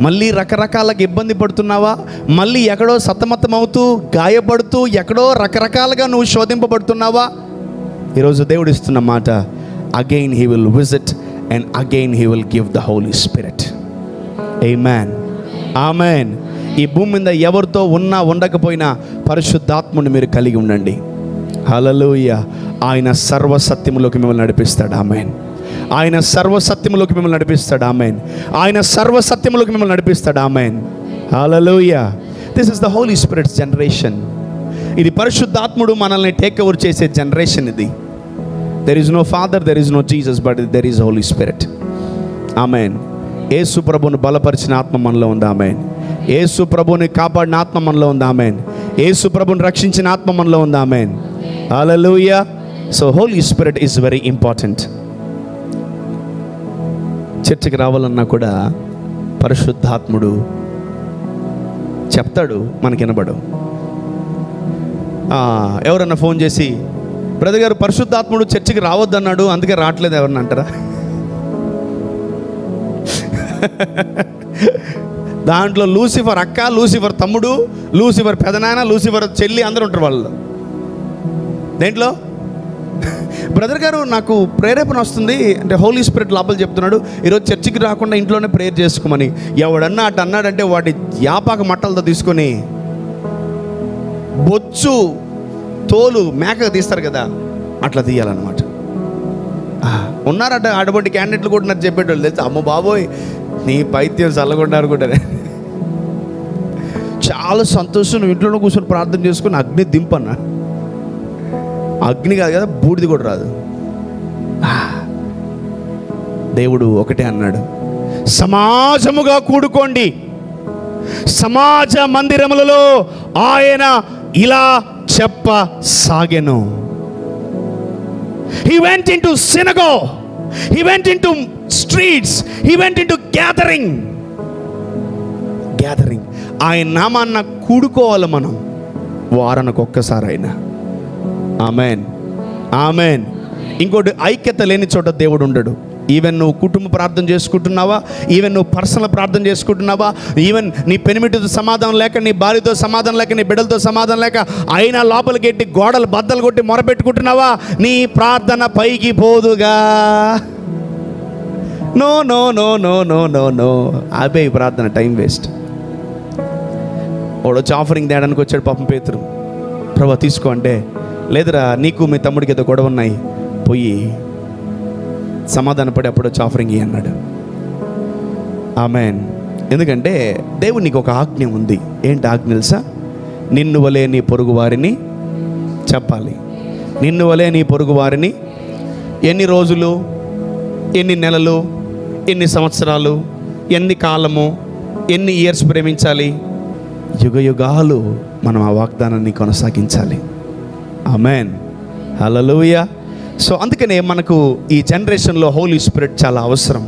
మళ్ళీ రకరకాలుగా ఇబ్బంది పడుతున్నావా, మళ్ళీ ఎక్కడో సతమతం అవుతూ గాయపడుతూ ఎక్కడో రకరకాలుగా నువ్వు శోధింపబడుతున్నావా, ఈరోజు దేవుడు ఇస్తున్న మాట, again he will visit and again he will give the Holi spirit. Amen, amen. ఈ భూమి మీద ఎవరితో ఉన్నా ఉండకపోయినా పరిశుద్ధాత్మను మీరు కలిగి ఉండండి. హల్లెలూయా. ఆయన సర్వసత్యములోకి మిమ్మల్ని నడిపిస్తాడు. ఆమేన్. ఆయన సర్వసత్యములోకి మిమ్మల్ని నడిపిస్తాడు. ఆమేన్. ఆయన సర్వసత్యములోకి మిమ్మల్ని నడిపిస్తాడు. Amen. Hallelujah. This is the holy spirits generation. ఇది పరిశుద్ధాత్ముడు మనల్ని టేక్ ఓవర్ చేసే జనరేషన్ ఇది. There is no father, there is no Jesus, but there is holy spirit. Amen. Yesu ప్రభువును బలపరిచిన ఆత్మ మనలో ఉంది. ఆమేన్. యేసు ప్రభువుని కాపాడిన ఆత్మ మనలో ఉంది. ఆమేన్. యేసు ప్రభువుని రక్షించిన ఆత్మ మనలో ఉంది. Amen. Hallelujah. So holy spirit is very important. చర్చికి రావాలన్నా కూడా పరిశుద్ధాత్ముడు చెప్తాడు, మనకి వినబడు. ఎవరన్నా ఫోన్ చేసి, బ్రదర్ గారు పరిశుద్ధాత్ముడు చర్చికి రావద్దన్నాడు అందుకే రావట్లేదు ఎవరన్నా అంటారా? దాంట్లో లూసిఫర్ అక్క, లూసిఫర్ తమ్ముడు, లూసిఫర్ పెదనాన్న, లూసిఫర్ చెల్లి అందరూ ఉంటారు వాళ్ళు. దేంట్లో బ్రదర్ గారు నాకు ప్రేరేపణ వస్తుంది అంటే హోలీ స్పిరిట్ లోపల చెప్తున్నాడు ఈరోజు చర్చికి రాకుండా ఇంట్లోనే ప్రేయర్ చేసుకోమని. ఎవడన్నా అటు అన్నాడంటే వాటి యాపాక మట్టలతో తీసుకొని బొచ్చు తోలు మేకగా తీస్తారు కదా, అట్లా తీయాలన్నమాట. ఉన్నారట అటువంటి క్యాండిడేట్లు కూడా నాకు చెప్పేటోళ్ళు తెలుసు. అమ్మ బాబోయ్ నీ పైత్యం చల్లకుండా అనుకుంటారే. చాలా సంతోషం, నువ్వు ఇంట్లోనే కూర్చొని ప్రార్థన చేసుకుని అగ్ని దింపన్నా. అగ్ని కాదు కదా, బూడిది కూడా రాదు. దేవుడు ఒకటే అన్నాడు, సమాజముగా కూడుకోండి. సమాజ మందిరములలో ఆయన ఇలా చెప్పసాగెను. He went into synagogue, he went into streets, he went into gathering. ఆయన నామాన్న కూడుకోవాలి మనం వారానికి ఒక్కసారి అయినా. Amen, amen. ఇంకోటి, ఐక్యత లేని చోట దేవుడు ఉండడు. ఈవెన్ నువ్వు కుటుంబ ప్రార్థన చేసుకుంటున్నావా, ఈవెన్ నువ్వు పర్సనల్ ప్రార్థన చేసుకుంటున్నావా, ఈవెన్ నీ పెనిమిటితో సమాధానం లేక, నీ భార్యతో సమాధానం లేక, నీ బిడ్డలతో సమాధానం లేక, అయినా లోపలికి ఎట్టి గోడలు బద్దలు కొట్టి మొరపెట్టుకుంటున్నావా, నీ ప్రార్థన పైకి పోదుగా. No no no no no no no అబే ప్రార్థన టైం వేస్ట్. వాడొచ్చి ఆఫరింగ్ తేడానికి వచ్చాడు పాపం పేతురు. ప్రభా తీసుకో అంటే, లేదురా నీకు మీ తమ్ముడికి ఏదో గొడవ ఉన్నాయి, పోయి సమాధానపడి అప్పుడు వచ్చి ఆఫరింగ్ ఇయ్యి అన్నాడు. ఆమెన్. ఎందుకంటే దేవుడు నీకు ఒక ఆజ్ఞ ఉంది. ఏంటి ఆజ్ఞ తెలుసా? నిన్ను వలే నీ పొరుగు వారిని చెప్పాలి. నిన్ను వలే నీ పొరుగు వారిని ఎన్ని రోజులు, ఎన్ని నెలలు, ఎన్ని సంవత్సరాలు, ఎన్ని కాలము, ఎన్ని ఇయర్స్ ప్రేమించాలి? యుగ యుగాలు మనం ఆ వాగ్దానాన్ని కొనసాగించాలి. ఆమెన్, హల్లెలూయా. సో అందుకనే మనకు ఈ జనరేషన్లో హోలీ స్పిరిట్ చాలా అవసరం.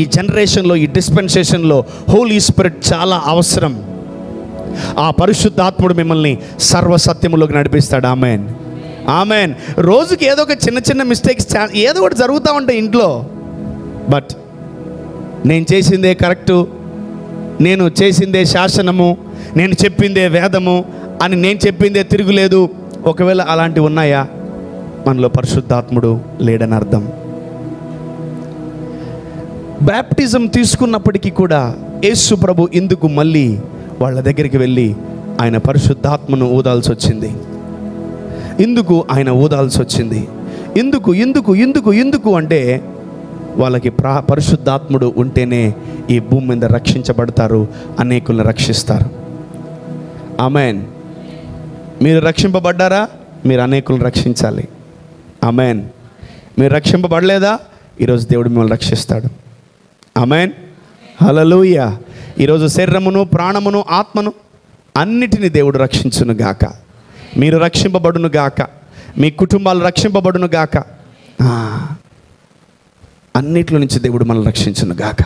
ఈ జనరేషన్లో, ఈ డిస్పెన్సేషన్లో హోలీ స్పిరిట్ చాలా అవసరం. ఆ పరిశుద్ధాత్ముడు మిమ్మల్ని సర్వసత్యములోకి నడిపిస్తాడు. Amen, amen. రోజుకి ఏదో ఒక చిన్న చిన్న మిస్టేక్స్ ఏదో ఒకటి జరుగుతూ ఉంటాయి ఇంట్లో. బట్ నేను చేసిందే కరెక్టు, నేను చేసిందే శాసనము, నేను చెప్పిందే వేదము అని నేను చెప్పిందే తిరుగులేదు. ఒకవేళ అలాంటివి ఉన్నాయా, మనలో పరిశుద్ధాత్ముడు లేడని అర్థం. బ్యాప్టిజం తీసుకున్నప్పటికీ కూడా యేసు ప్రభు ఎందుకు మళ్ళీ వాళ్ళ దగ్గరికి వెళ్ళి ఆయన పరిశుద్ధాత్మను ఊదాల్సి వచ్చింది? ఎందుకు ఆయన ఊదాల్సి వచ్చింది? ఎందుకు ఎందుకు ఎందుకు ఎందుకు అంటే వాళ్ళకి పరిశుద్ధాత్ముడు ఉంటేనే ఈ భూమి మీద రక్షించబడతారు, అనేకులను రక్షిస్తారు. ఆమెన్. మీరు రక్షింపబడ్డారా? మీరు అనేకులను రక్షించాలి. ఆమెన్. మీరు రక్షింపబడలేదా? ఈరోజు దేవుడు మిమ్మల్ని రక్షిస్తాడు. ఆమెన్. హల్లెలూయా. ఈరోజు శరీరమును, ప్రాణమును, ఆత్మను అన్నిటినీ దేవుడు రక్షించును గాక. మీరు రక్షింపబడును గాక. మీ కుటుంబాలు రక్షింపబడును గాక. అన్నిట్లో నుంచి దేవుడు మనల్ని రక్షించును గాక.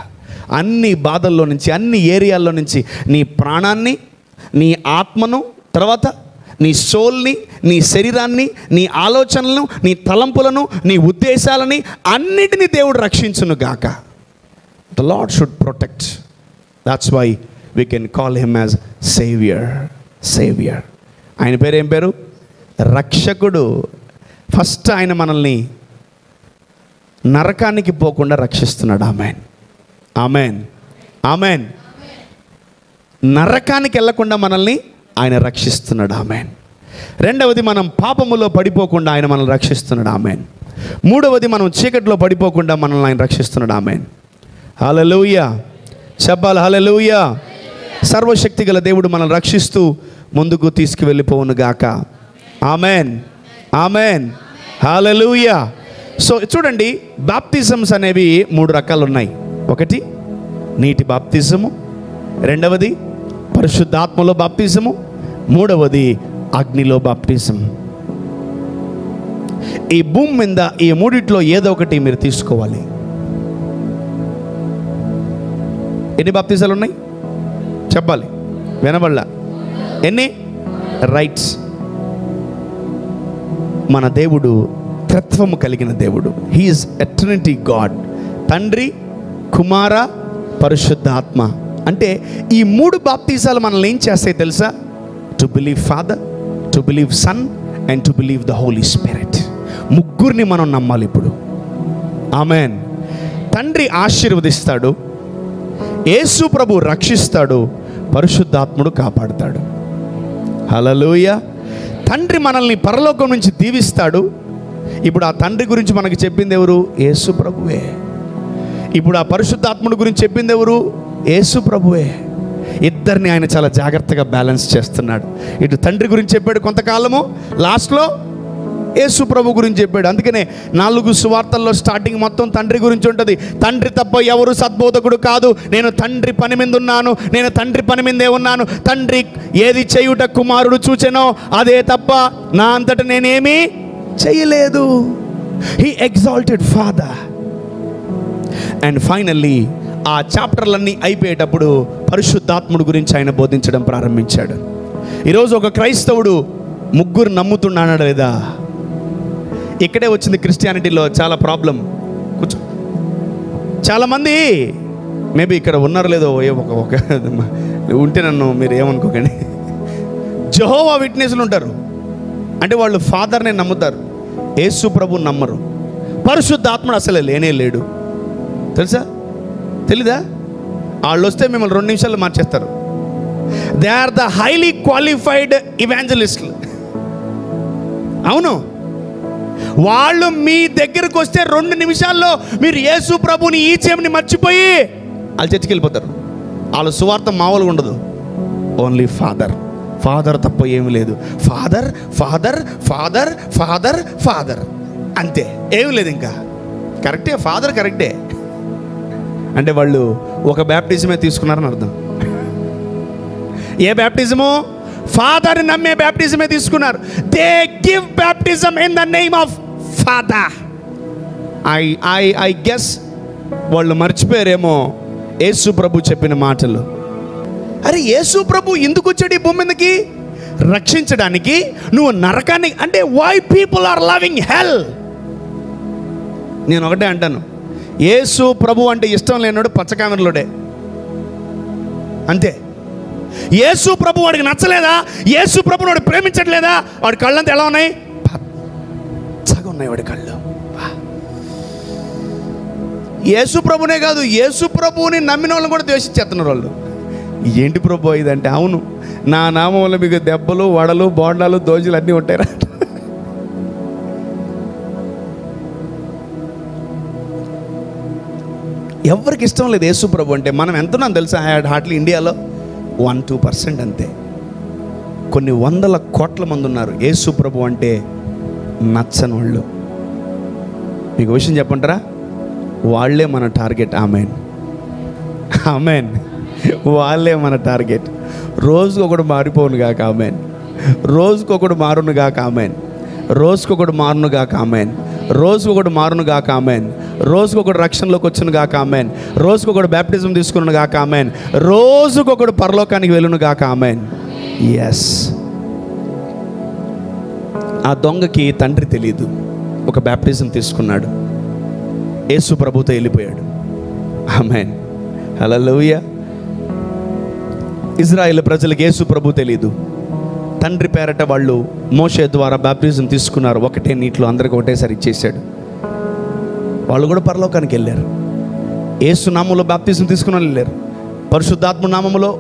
అన్ని బాధల్లో నుంచి, అన్ని ఏరియాల్లో నుంచి నీ ప్రాణాన్ని, నీ ఆత్మను, తర్వాత నీ సోల్ని, నీ శరీరాన్ని, నీ ఆలోచనలను, నీ తలంపులను, నీ ఉద్దేశాలని అన్నిటినీ దేవుడు రక్షించును గాక. The Lord should protect. That's why we can call him as saviour. Saviour. ఆయన పేరు ఏం పేరు? రక్షకుడు. ఫస్ట్ ఆయన మనల్ని నరకానికి పోకుండా రక్షిస్తున్నాడు. ఆమెన్. ఆమెన్. ఆమెన్. నరకానికి వెళ్ళకుండా మనల్ని ఆయన రక్షిస్తున్నాడు. ఆమెన్. రెండవది, మనం పాపములో పడిపోకుండా ఆయన మనల్ని రక్షిస్తున్నాడు. ఆమెన్. మూడవది, మనం చీకటిలో పడిపోకుండా మనల్ని ఆయన రక్షిస్తున్నాడు. ఆమెన్. హల్లెలూయా. చెప్పాలి హల్లెలూయా. సర్వశక్తి గల దేవుడు మనల్ని రక్షిస్తూ ముందుకు తీసుకువెళ్ళిపోవును గాక. ఆమెన్. ఆమెన్. హల్లెలూయా. సో చూడండి, బాప్తిజమ్స్ అనేవి 3 రకాలు ఉన్నాయి. ఒకటి నీటి బాప్తిజము, రెండవది పరిశుద్ధాత్మలో బాప్తిజము, మూడవది అగ్నిలో బాప్తిజం. ఈ భూమి మీద ఈ మూడిట్లో ఏదో ఒకటి మీరు తీసుకోవాలి. ఎన్ని బాప్తిజాలు ఉన్నాయి చెప్పాలి, వినబడలా? ఎన్ని? రైట్స్. మన దేవుడు త్రిత్వము కలిగిన దేవుడు. He is eternity God. తండ్రి, కుమార, పరిశుద్ధాత్మ. అంటే ఈ 3 బాప్తిజాలు మనల్ని ఏం చేస్తాయి తెలుసా? To believe Father, to believe Son and to believe the Holi Spirit. ముగ్గురిని మనం నమ్మాలి ఇప్పుడు. ఆమెన్. తండ్రి ఆశీర్వదిస్తాడు, యేసు ప్రభు రక్షిస్తాడు, పరిశుద్ధాత్ముడు కాపాడుతాడు. హల్లెలూయా. తండ్రి మనల్ని పరలోకం నుంచి దీవిస్తాడు. ఇప్పుడు ఆ తండ్రి గురించి మనకి చెప్పింది ఎవరు? యేసు ప్రభువే. ఇప్పుడు ఆ పరిశుద్ధాత్ముడి గురించి చెప్పింది ఎవరు? యేసు ప్రభువే. ఇద్దరిని ఆయన చాలా జాగ్రత్తగా బ్యాలెన్స్ చేస్తున్నాడు. ఇటు తండ్రి గురించి చెప్పాడు కొంతకాలము, లాస్ట్లో యేసు ప్రభు గురించి చెప్పాడు. అందుకనే 4 సువార్తల్లో స్టార్టింగ్ మొత్తం తండ్రి గురించి ఉంటుంది. తండ్రి తప్ప ఎవరు సద్బోధకుడు కాదు. నేను తండ్రి పని మీద ఉన్నాను, నేను తండ్రి పని మీదే ఉన్నాను. తండ్రి ఏది చేయుట కుమారుడు చూచెనో అదే తప్ప నా అంతట నేనేమీ చేయలేదు. He exalted father. And finally ఆ చాప్టర్లన్నీ అయిపోయేటప్పుడు పరిశుద్ధాత్ముడు గురించి ఆయన బోధించడం ప్రారంభించాడు. ఈరోజు ఒక క్రైస్తవుడు 3 నమ్ముతున్నాడా లేదా? ఇక్కడే వచ్చింది క్రిస్టియానిటీలో చాలా ప్రాబ్లం. కూర్చో. చాలామంది మేబీ ఇక్కడ ఉన్నారో లేదో, ఒక ఉంటే నన్ను మీరు ఏమనుకోకండి. జెహోవా విట్నెస్లు ఉంటారు. అంటే వాళ్ళు ఫాదర్ని నమ్ముతారు, యేసు ప్రభు నమ్మరు. పరిశుద్ధాత్ముడు అసలే లేనే లేడు. తెలుసా? తెలీదా? వాళ్ళు వస్తే మిమ్మల్ని 2 నిమిషాలు మార్చేస్తారు. They are the highly qualified ఇవాంజలిస్టులు. అవును, వాళ్ళు మీ దగ్గరకు వస్తే 2 నిమిషాల్లో మీరు యేసు ప్రభుని ఈ చెవిని మర్చిపోయి వాళ్ళు చర్చికి వెళ్ళిపోతారు. వాళ్ళ సువార్త మామూలుగా ఉండదు. ఓన్లీ ఫాదర్, ఫాదర్ తప్ప ఏమి లేదు. Father father father father father అంతే, ఏమి లేదు ఇంకా. కరెక్టే, ఫాదర్ కరెక్టే. అంటే వాళ్ళు ఒక బ్యాప్టిజమే తీసుకున్నారని అర్థం. ఏ బ్యాప్టిజము? ఫాదర్ నమ్మే బ్యాప్టిజమే తీసుకున్నారు. They give baptism in the name of father. I guess వాళ్ళు మర్చిపోయారేమో యేసు ప్రభు చెప్పిన మాటలు. అరే, యేసు ప్రభు ఎందుకు వచ్చాడు ఈ భూమి మీదకి? రక్షించడానికి. నువ్వు నరకాన్ని అంటే వై పీపుల్ ఆర్ లవింగ్ హెల్? నేను ఒకటే అంటాను, యేసు ప్రభు అంటే ఇష్టం లేనివాడు పచ్చకామెరలోడే అంతే. యేసు ప్రభు వాడికి నచ్చలేదా? యేసు ప్రభుని వాడు ప్రేమించట్లేదా? వాడి కళ్ళంతా ఎలా ఉన్నాయి? పచ్చగా ఉన్నాయి వాడి కళ్ళు. యేసు ప్రభునే కాదు, యేసు ప్రభువుని నమ్మిన వాళ్ళని కూడా ద్వేషించేస్తున్నారు వాళ్ళు. ఏంటి ప్రభు ఇదంటే, అవును, నా నామం వల్ల మీకు దెబ్బలు, వడలు, బోండాలు, దోజులు అన్నీ ఉంటాయి. ఎవరికి ఇష్టం లేదు యేసు ప్రభు అంటే. మనం ఎంతున్నాం తెలుసా? హార్ట్లీ ఇండియాలో 1-2% అంతే. కొన్ని వందల కోట్ల మంది ఉన్నారు యేసు ప్రభు అంటే నచ్చని వాళ్ళు. మీకు విషయం చెప్పంటారా? వాళ్ళే మన టార్గెట్. Amen, amen. వాళ్ళే మన టార్గెట్. రోజుకొకడు మారిపోను గాక. ఆమెన్. రోజుకొకడు మారును గాక. ఆమెన్. రోజుకొకడు మారును గాక. ఆమెన్. రోజుకొకడు మారును గాక. ఆమెన్. రోజుకొకడు రక్షణలోకి వచ్చును గాక. ఆమెన్. రోజుకొకడు బ్యాప్టిజం తీసుకును గాక. ఆమెన్. రోజుకొకడు పరలోకానికి వెళ్ళును గాక. ఆమెన్. ఎస్. ఆ దొంగకి తండ్రి తెలియదు. ఒక బ్యాప్టిజం తీసుకున్నాడు, యేసు ప్రభుతో వెళ్ళిపోయాడు. ఆమెన్, హల్లెలూయా. ఇజ్రాయేల్ ప్రజలకు యేసు ప్రభు తెలియదు. తండ్రి పేరట వాళ్ళు మోషే ద్వారా బ్యాప్టిజం తీసుకున్నారు. ఒకటే నీటిలో అందరికి ఒకటేసారి ఇచ్చేసాడు. వాళ్ళు కూడా పరలోకానికి వెళ్ళారు. యేసు నామంలో బ్యాప్టిజం తీసుకున్న వాళ్ళు వెళ్ళారు. పరిశుద్ధాత్మ నామములో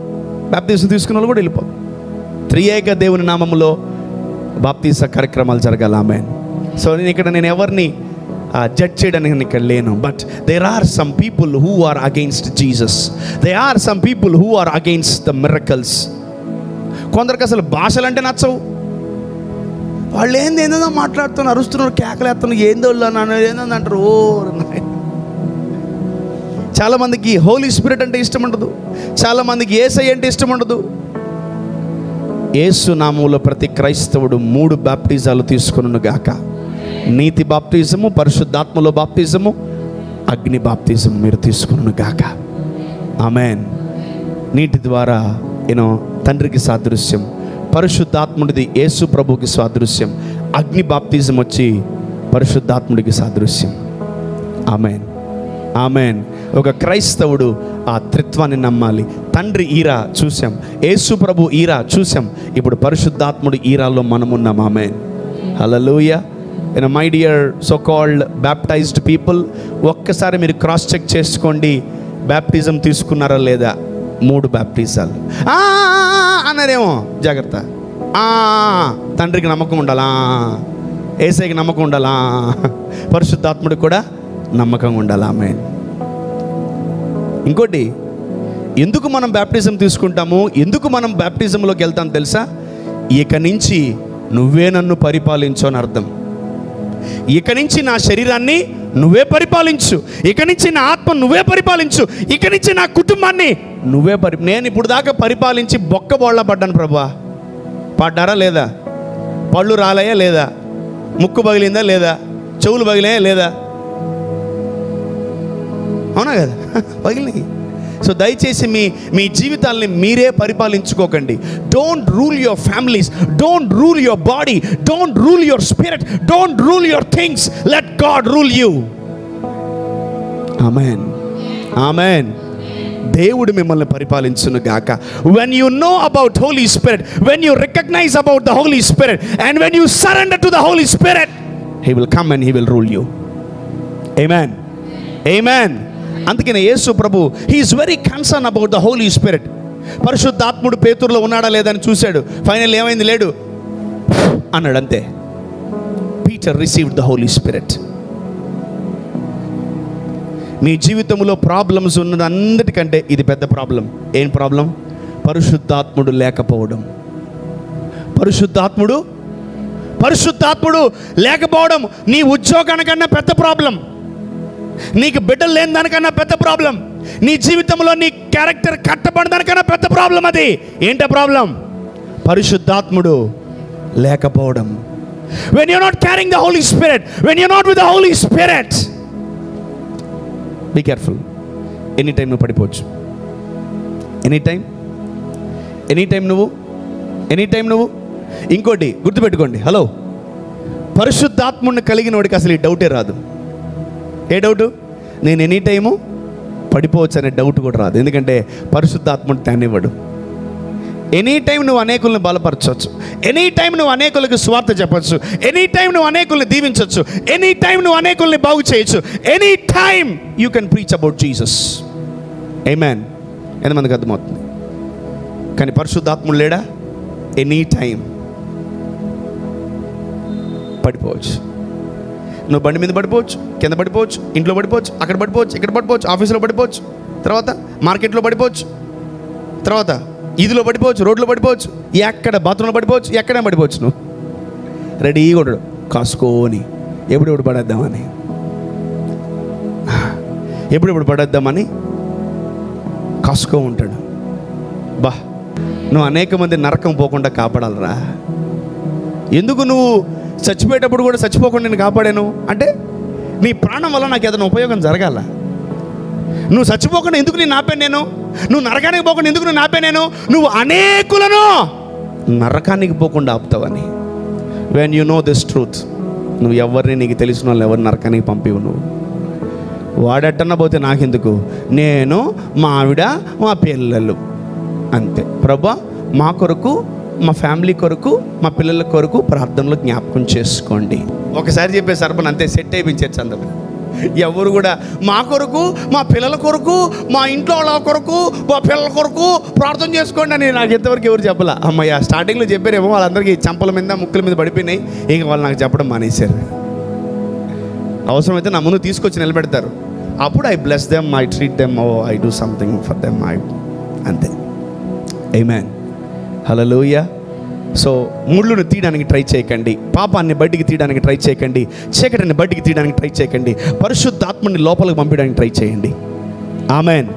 బ్యాప్టిజం తీసుకున్న వాళ్ళు కూడా వెళ్ళిపోరు. త్రియేక దేవుని నామములో బాప్తీస కార్యక్రమాలు జరగాలి. ఆమెన్. సో నేను ఎవరిని జడ్జ్ చేయడానికి ఇక్కడ లేను. But there are some people who are against Jesus. They are some people who are against the miracles. కొందరికి అసలు భాషలు అంటే నచ్చవు. వాళ్ళు ఏందో మాట్లాడుతున్నారు, అరుస్తున్నారు, కేకలేస్తున్నారు, ఏందో అంటారు. ఓ చాలామందికి హోలీ స్పిరిట్ అంటే ఇష్టం ఉండదు. చాలామందికి యేసయ్య అంటే ఇష్టం ఉండదు. యేసు నామములో ప్రతి క్రైస్తవుడు 3 బాప్టిజాలు తీసుకొనును గాక. నీతి బాప్టిజము, పరిశుద్ధాత్మలో బాప్టిజము, అగ్ని బాప్టిజము మీరు తీసుకొనును గాక. ఆమెన్. నీటి ద్వారా తండ్రికి సాదృశ్యం, పరిశుద్ధాత్ముడిది యేసు ప్రభుకి సాదృశ్యం, అగ్ని బాప్టిజం వచ్చి పరిశుద్ధాత్ముడికి సాదృశ్యం. Amen, amen. ఒక క్రైస్తవుడు ఆ త్రిత్వాన్ని నమ్మాలి. తండ్రి ఈరా చూసాం, యేసు ప్రభు ఈరా చూసాం, ఇప్పుడు పరిశుద్ధాత్ముడి ఈరాలో మనమున్నాం. Amen, hallelujah. My dear so called baptised people, ఒక్కసారి మీరు క్రాస్ చెక్ చేసుకోండి, బ్యాప్టిజం తీసుకున్నారా లేదా. 3 బ్యాప్టిజాలు అన్నారేమో, జాగ్రత్త. తండ్రికి నమ్మకం ఉండాలా, యేసయ్యకి నమ్మకం ఉండాలా, పరిశుద్ధాత్ముడికి కూడా నమ్మకంగా ఉండాలా. ఆమేన్. ఇంకోటి, ఎందుకు మనం బ్యాప్టిజం తీసుకుంటాము, ఎందుకు మనం బ్యాప్టిజంలోకి వెళ్తాం తెలుసా? ఇక నుంచి నువ్వే నన్ను పరిపాలించు అని అర్థం. ఇక నుంచి నా శరీరాన్ని నువ్వే పరిపాలించు, ఇక నుంచి నా ఆత్మ నువ్వే పరిపాలించు, ఇక నుంచి నా కుటుంబాన్ని నువ్వే నేను ఇప్పుడు దాకా పరిపాలించి బొక్కబోళ్ళ పడ్డాను ప్రభువా. పడ్డారా లేదా? పళ్ళు రాలయా లేదా? ముక్కు పగిలిందా లేదా? చెవులు పగిలాయా లేదా? అవునా కదా? పగిలినాయి. సో దయచేసి మీ జీవితాలని మీరే పరిపాలించుకోకండి. Don't rule your families, don't rule your body, don't rule your spirit, don't rule your things, let God rule you. Amen, amen. దేవుడు మిమ్మల్ని పరిపాలించును గాక. when you know about Holy Spirit, when you recognize about the Holy Spirit, and when you surrender to the Holy Spirit, he will come and he will rule you. Amen, amen. అందుకనే యేసు ప్రభు he is very concerned about the Holy Spirit. పరిశుద్ధాత్ముడు పేతురులో ఉన్నాడా లేదని చూశాడు. Final ఏమైంది? లేడు అన్నాడు, అంతే. Peter received the Holi spirit. మీ జీవితంలో ప్రాబ్లమ్స్ ఉన్నది అందరికంటే ఇది పెద్ద ప్రాబ్లం. ఏం ప్రాబ్లం? పరిశుద్ధాత్ముడు లేకపోవడం. పరిశుద్ధాత్ముడు లేకపోవడం నీ ఉద్యోగానికన్నా పెద్ద ప్రాబ్లం, నీకు బిడ్డలు లేని దానికన్నా పెద్ద ప్రాబ్లం, నీ జీవితంలో నీ క్యారెక్టర్ కట్టబడదానికన్నా పెద్ద ప్రాబ్లం. అది ఏంటో ప్రాబ్లం? పరిశుద్ధాత్ముడు లేకపోవడం. when you're not carrying the Holy Spirit, when you're not with the Holy Spirit, be careful. Any time నువ్వు పడిపోవచ్చు. ఎనీ టైం నువ్వు ఇంకోటి గుర్తుపెట్టుకోండి. హలో, పరిశుద్ధాత్ముడిని కలిగిన వాడికి అసలు ఈ డౌటే రాదు. ఏ డౌటు? నేను ఎనీ టైము పడిపోవచ్చు అనే డౌట్ కూడా రాదు. ఎందుకంటే పరిశుద్ధాత్ముడు తానివ్వడు. ఎనీ టైం నువ్వు అనేకుల్ని బలపరచవచ్చు, ఎనీ టైం నువ్వు అనేకులకు స్వార్థ చెప్పచ్చు, ఎనీ టైం నువ్వు అనేకుల్ని దీవించవచ్చు, ఎనీ టైం నువ్వు అనేకుల్ని బాగు చేయొచ్చు, any time you can preach about Jesus. Amen. ఎంతమందికి అర్థమవుతుంది? కానీ పరిశుద్ధాత్ముడు లేడా? ఎనీ టైం పడిపోవచ్చు. నువ్వు బండి మీద పడిపోవచ్చు, కింద పడిపోవచ్చు, ఇంట్లో పడిపోవచ్చు, అక్కడ పడిపోవచ్చు, ఇక్కడ పడిపోవచ్చు, ఆఫీసులో పడిపోవచ్చు, తర్వాత మార్కెట్లో పడిపోవచ్చు, తర్వాత ఇదిలో పడిపోవచ్చు, రోడ్లో పడిపోవచ్చు, ఎక్కడ బాత్రూంలో పడిపోవచ్చు, ఎక్కడైనా పడిపోవచ్చు. నువ్వు రెడీగా ఉండడు కాసుకోని ఎప్పుడెప్పుడు పడేద్దామని, ఎప్పుడెప్పుడు పడేద్దామని కాసుకో ఉంటాడు. బా, నువ్వు అనేక మంది నరకం పోకుండా కాపాడాలరా. ఎందుకు నువ్వు చచ్చిపోయేటప్పుడు కూడా చచ్చిపోకుండా నేను కాపాడాను అంటే నీ ప్రాణం వల్ల నాకు ఏదైనా ఉపయోగం జరగాల. నువ్వు చచ్చిపోకుండా ఎందుకు నేను ఆపాను నేను, నువ్వు నరకానికి పోకుండా ఎందుకు నేను ఆపాను నేను, నువ్వు అనేకులను నరకానికి పోకుండా ఆపుతావని. When you know this truth, నువ్వు ఎవరిని, నీకు తెలిసిన వాళ్ళు ఎవరిని నరకానికి పంపివు. నువ్వు వాడట్టన్నా పోతే నాకెందుకు, నేను మా ఆవిడ మా పిల్లలు అంతే. ప్రభా మా కొరకు, మా ఫ్యామిలీ కొరకు, మా పిల్లల కొరకు ప్రార్థనలో జ్ఞాపకం చేసుకోండి. ఒకసారి చెప్పే సర్పన్ అంతే, సెట్ అయిపించారు అందరూ. ఎవరు కూడా మా కొరకు, మా పిల్లల కొరకు, మా ఇంట్లో వాళ్ళ కొరకు, మా పిల్లల కొరకు ప్రార్థన చేసుకోండి అని నాకు ఎంతవరకు ఎవరు చెప్పాల. అమ్మయ్య, స్టార్టింగ్లో చెప్పారేమో, వాళ్ళందరికీ చంపల మీద ముక్కుల మీద పడిపోయినాయి. ఇంక వాళ్ళు నాకు చెప్పడం మానేశారు. అవసరమైతే నా ముందు తీసుకొచ్చి నిలబెడతారు. అప్పుడు I bless them, I treat them, oh I do something for them, అంతే. ఆమేన్, హల్లెలూయా. సో ముళ్ళును తీయడానికి ట్రై చేయకండి, పాపాన్ని బయటికి తీయడానికి ట్రై చేయకండి, చీకటిని బయటికి తీయడానికి ట్రై చేయకండి, పరిశుద్ధాత్మని లోపలికి పంపించడానికి ట్రై చేయండి. ఆమేన్.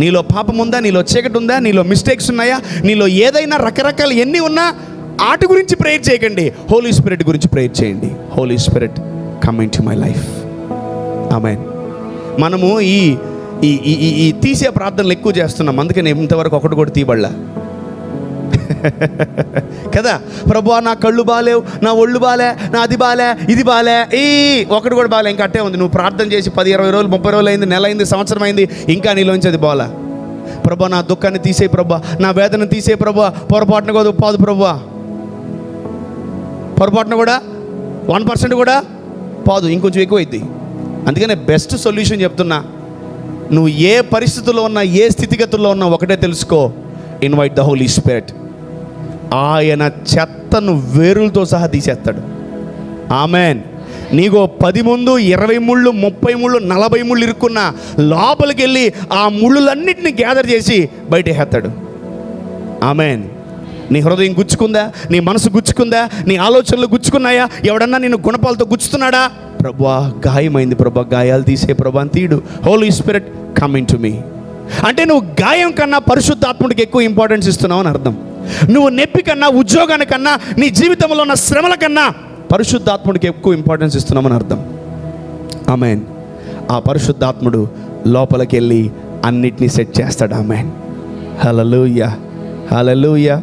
నీలో పాపం ఉందా, నీలో చీకటి ఉందా, నీలో మిస్టేక్స్ ఉన్నాయా, నీలో ఏదైనా రకరకాలు ఎన్ని ఉన్నా వాటి గురించి ప్రేయర్ చేయకండి, హోలీ స్పిరిట్ గురించి ప్రేయర్ చేయండి. Holy spirit come into my life. Amen. మనము ఈ ఈ ఈ తీసే ప్రార్థనలు ఎక్కువ చేస్తున్నాం, అందుకని ఇంతవరకు ఒకటి కూడా తీయబడలా కదా. ప్రభువా నా కళ్ళు బాలేవు, నా ఒళ్ళు బాలే, నా అది బాలే, ఇది బాలే, ఒకటి కూడా బాలే, ఇంకా అట్టే ఉంది. నువ్వు ప్రార్థన చేసి 10-20 రోజులు, 30 రోజులు అయింది, నెల అయింది, సంవత్సరం అయింది, ఇంకా నీలోంచి అది బాలా. ప్రభువా నా దుఃఖాన్ని తీసే ప్రభువా, నా వేదన తీసే ప్రభువా, పొరపాటున కూడా పోదు ప్రభువా, పొరపాటున కూడా 1% కూడా పోదు, ఇంకొంచెం ఎక్కువ అయింది. అందుకనే బెస్ట్ సొల్యూషన్ చెప్తున్నా, నువ్వు ఏ పరిస్థితుల్లో ఉన్నా, ఏ స్థితిగతుల్లో ఉన్నా ఒకటే తెలుసుకో, ఇన్వైట్ ద హోలీ స్పిరిట్. ఆయన చెత్తను వేరులతో సహా తీసేస్తాడు. ఆమెన్. నీకు 10 ముందు 20 ముళ్ళు, 30 ముళ్ళు, 40 ముళ్ళు ఇరుక్కున్నా లోపలికి వెళ్ళి ఆ ముళ్ళులన్నింటినీ గ్యాదర్ చేసి బయట వేస్తాడు. ఆమెన్. నీ హృదయం గుచ్చుకుందా, నీ మనసు గుచ్చుకుందా, నీ ఆలోచనలు గుచ్చుకున్నాయా, ఎవడన్నా నిన్ను గుణపాలతో గుచ్చుతున్నాడా, ప్రభువా గాయమైంది ప్రభువా, గాయాలు తీసే ప్రభువా అని తీయడు. Holi spirit coming to me అంటే నువ్వు గాయం కన్నా పరిశుద్ధాత్ముడికి ఎక్కువ ఇంపార్టెన్స్ ఇస్తున్నావు అని అర్థం. నువ్వు నొప్పి కన్నా, ఉద్యోగానికన్నా, నీ జీవితంలో ఉన్న శ్రమల కన్నా పరిశుద్ధాత్ముడికి ఎక్కువ ఇంపార్టెన్స్ ఇస్తున్నామని అర్థం. ఆమేన్. ఆ పరిశుద్ధాత్ముడు లోపలికి వెళ్ళి అన్నిటినీ సెట్ చేస్తాడు. ఆమేన్, హల్లెలూయా, హల్లెలూయా.